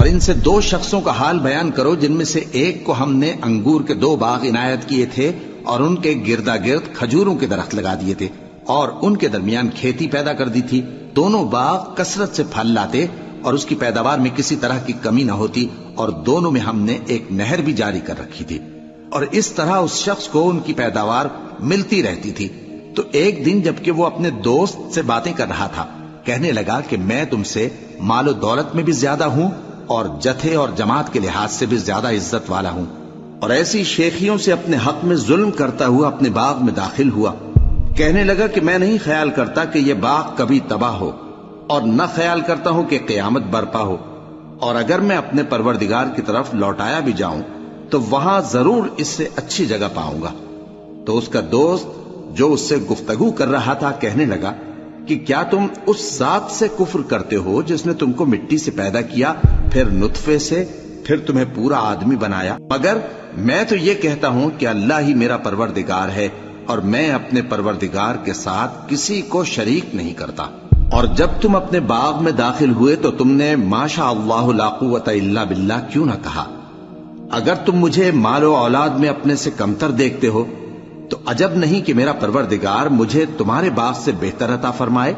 اور ان سے 2 شخصوں کا حال بیان کرو جن میں سے ایک کو ہم نے انگور کے 2 باغ عنایت کیے تھے اور ان کے گردا گرد کھجوروں کے درخت لگا دیے تھے اور ان کے درمیان کھیتی پیدا کر دی تھی. دونوں باغ کثرت سے پھل لاتے اور اس کی پیداوار میں کسی طرح کی کمی نہ ہوتی اور دونوں میں ہم نے ایک نہر بھی جاری کر رکھی تھی اور اس طرح اس شخص کو ان کی پیداوار ملتی رہتی تھی. تو ایک دن جبکہ وہ اپنے دوست سے باتیں کر رہا تھا کہنے لگا کہ میں تم سے مال و دولت میں بھی زیادہ ہوں اور جتھے اور جماعت کے لحاظ سے بھی زیادہ عزت والا ہوں، اور ایسی شیخیوں سے اپنے حق میں ظلم کرتا ہوا اپنے باغ میں داخل ہوا. کہنے لگا کہ میں نہیں خیال کرتا کہ یہ باغ کبھی تباہ ہو اور نہ خیال کرتا ہوں کہ قیامت برپا ہو، اور اگر میں اپنے پروردگار کی طرف لوٹایا بھی جاؤں تو وہاں ضرور اس سے اچھی جگہ پاؤں گا. تو اس کا دوست جو اس سے گفتگو کر رہا تھا کہنے لگا کہ کیا تم اس ذات سے کفر کرتے ہو جس نے تم کو مٹی سے پیدا کیا، پھر نطفے سے، پھر تمہیں پورا آدمی بنایا؟ مگر میں تو یہ کہتا ہوں کہ اللہ ہی میرا پروردگار ہے اور میں اپنے پروردگار کے ساتھ کسی کو شریک نہیں کرتا. اور جب تم اپنے باغ میں داخل ہوئے تو تم نے ما شاء اللہ لا قوت الا باللہ کیوں نہ کہا؟ اگر تم مجھے مال و اولاد میں اپنے سے کمتر دیکھتے ہو تو عجب نہیں کہ میرا پروردگار مجھے تمہارے باغ سے بہتر عطا فرمائے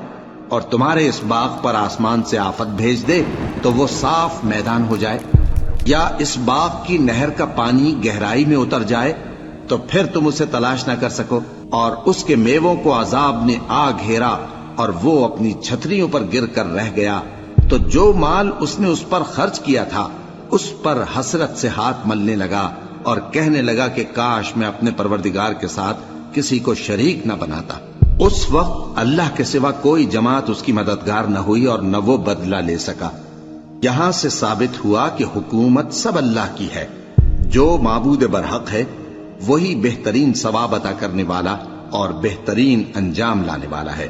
اور تمہارے اس باغ پر آسمان سے آفت بھیج دے تو وہ صاف میدان ہو جائے، یا اس باغ کی نہر کا پانی گہرائی میں اتر جائے تو پھر تم اسے تلاش نہ کر سکو، اور اس کے میووں کو عذاب نے آ گھیرا اور وہ اپنی چھتریوں پر گر کر رہ گیا. تو جو مال اس نے اس پر خرچ کیا تھا اس پر حسرت سے ہاتھ ملنے لگا اور کہنے لگا کہ کاش میں اپنے پروردگار کے ساتھ کسی کو شریک نہ بناتا. اس وقت اللہ کے سوا کوئی جماعت اس کی مددگار نہ ہوئی اور نہ وہ بدلہ لے سکا. یہاں سے ثابت ہوا کہ حکومت سب اللہ کی ہے. جو معبود برحق ہے وہی بہترین ثواب عطا کرنے والا اور بہترین انجام لانے والا ہے.